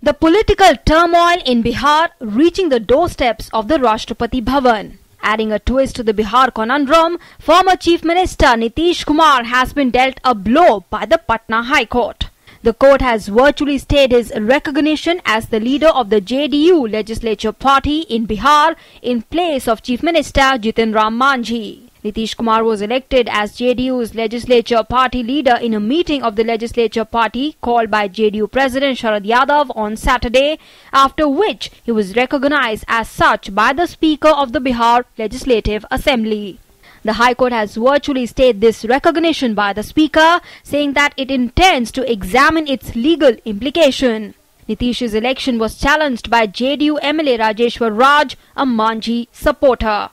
The political turmoil in Bihar reaching the doorsteps of the Rashtrapati Bhavan. Adding a twist to the Bihar conundrum, former Chief Minister Nitish Kumar has been dealt a blow by the Patna High Court. The court has virtually stayed his recognition as the leader of the JDU legislature party in Bihar in place of Chief Minister Jitin Ram Manjhi. Nitish Kumar was elected as JDU's legislature party leader in a meeting of the legislature party called by JDU President Sharad Yadav on Saturday, after which he was recognized as such by the Speaker of the Bihar Legislative Assembly. The High Court has virtually stayed this recognition by the Speaker, saying that it intends to examine its legal implication. Nitish's election was challenged by JDU MLA Rajeshwar Raj, a Manjhi supporter.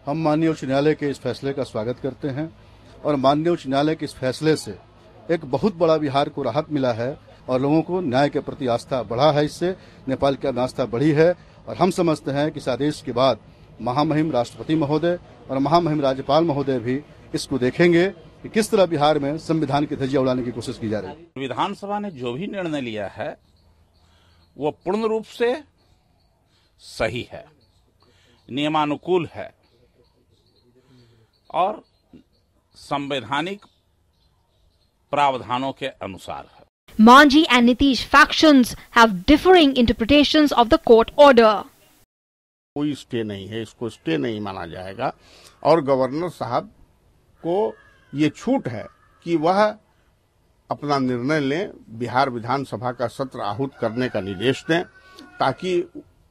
हम माननीय उच्च न्यायालय के इस फैसले का स्वागत करते हैं और माननीय उच्च न्यायालय के इस फैसले से एक बहुत बड़ा बिहार को राहत मिला है और लोगों को न्याय के प्रति आस्था बढ़ा है। इससे नेपाल की आस्था बढ़ी है और हम समझते हैं कि इस आदेश के बाद महामहिम राष्ट्रपति महोदय और महामहिम राज्यपाल महोदय भी इसको देखेंगे कि किस तरह बिहार में संविधान की धज्जियां उड़ाने की कोशिश की जा रही है। विधानसभा ने जो भी निर्णय लिया है वो पूर्ण रूप से सही है, नियमानुकूल है और संवैधानिक प्रावधानों के अनुसार है। Manjhi and Nitish factions have differing interpretations of the court order. कोई स्टे नहीं है, इसको स्टे नहीं माना जाएगा और गवर्नर साहब को ये छूट है कि वह अपना निर्णय लें, बिहार विधानसभा का सत्र आहूत करने का निर्देश दें ताकि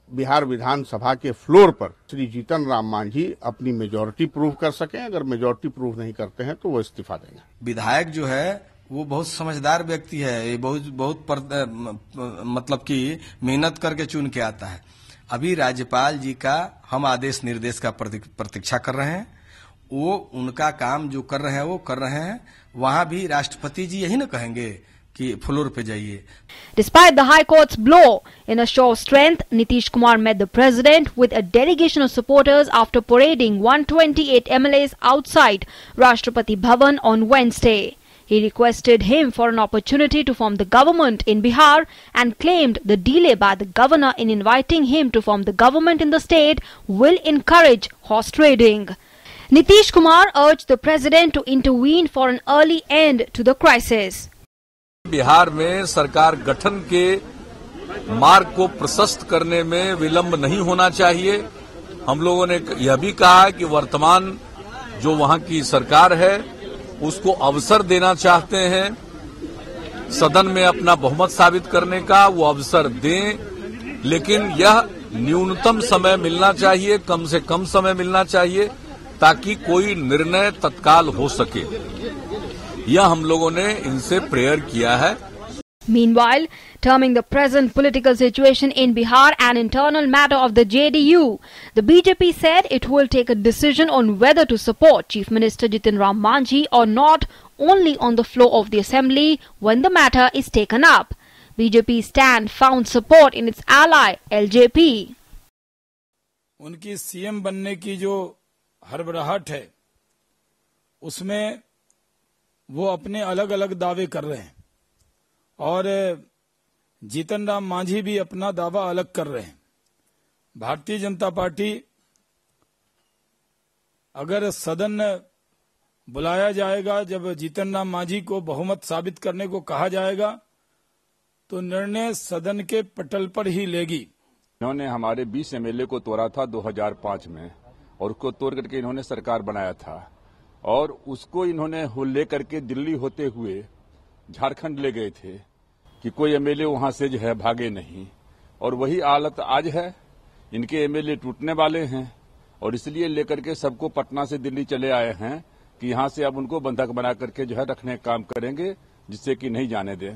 बिहार विधानसभा के फ्लोर पर श्री जीतन राम मांझी अपनी मेजॉरिटी प्रूव कर सकें। अगर मेजॉरिटी प्रूव नहीं करते हैं तो वो इस्तीफा देंगे। विधायक जो है वो बहुत समझदार व्यक्ति है, ये बहुत मतलब कि मेहनत करके चुन के आता है। अभी राज्यपाल जी का हम आदेश निर्देश का प्रतीक्षा कर रहे हैं। वो उनका काम जो कर रहे हैं वो कर रहे हैं। वहां भी राष्ट्रपति जी यही न कहेंगे कि फ्लोर पे जाइए। Despite the High Court's blow, in a show of strength, Nitish Kumar met the president with a delegation of supporters after parading 128 MLAs outside Rashtrapati Bhavan on Wednesday. He requested him for an opportunity to form the government in Bihar and claimed the delay by the governor in inviting him to form the government in the state will encourage horse trading. Nitish Kumar urged the president to intervene for an early end to the crisis. Bihar में सरकार गठन के मार्ग को प्रशस्त करने में विलंब नहीं होना चाहिए। हम लोगों ने यह भी कहा है कि वर्तमान जो वहां की सरकार है उसको अवसर देना चाहते हैं, सदन में अपना बहुमत साबित करने का वो अवसर दें, लेकिन यह न्यूनतम समय मिलना चाहिए, कम से कम समय मिलना चाहिए ताकि कोई निर्णय तत्काल हो सके। यह हम लोगों ने इनसे प्रेयर किया है। Meanwhile, terming the present political situation in Bihar an internal matter of the JDU, the BJP said it will take a decision on whether to support Chief Minister Jitin Ram Manjhi or not only on the floor of the assembly when the matter is taken up. BJP's stand found support in its ally LJP. उनकी CM बनने की जो हड़बड़ाहट है उसमें वो अपने अलग अलग दावे कर रहे हैं और जीतन राम मांझी भी अपना दावा अलग कर रहे हैं। भारतीय जनता पार्टी अगर सदन बुलाया जाएगा, जब जीतन राम मांझी को बहुमत साबित करने को कहा जाएगा तो निर्णय सदन के पटल पर ही लेगी। इन्होंने हमारे 20 एमएलए को तोड़ा था 2005 में और उसको तोड़ करके इन्होंने सरकार बनाया था और उसको इन्होंने ले करके दिल्ली होते हुए झारखंड ले गए थे कि कोई एमएलए वहां से जो है भागे नहीं, और वही हालत आज है। इनके एमएलए टूटने वाले हैं और इसलिए लेकर के सबको पटना से दिल्ली चले आए हैं कि यहां से अब उनको बंधक बना करके जो है रखने का काम करेंगे जिससे कि नहीं जाने दें।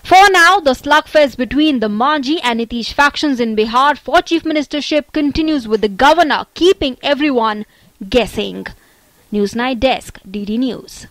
For now, the slugfest between the Manjhi and Nitish factions in Bihar for chief ministership continues, with the governor keeping everyone guessing. News Night Desk, DD News.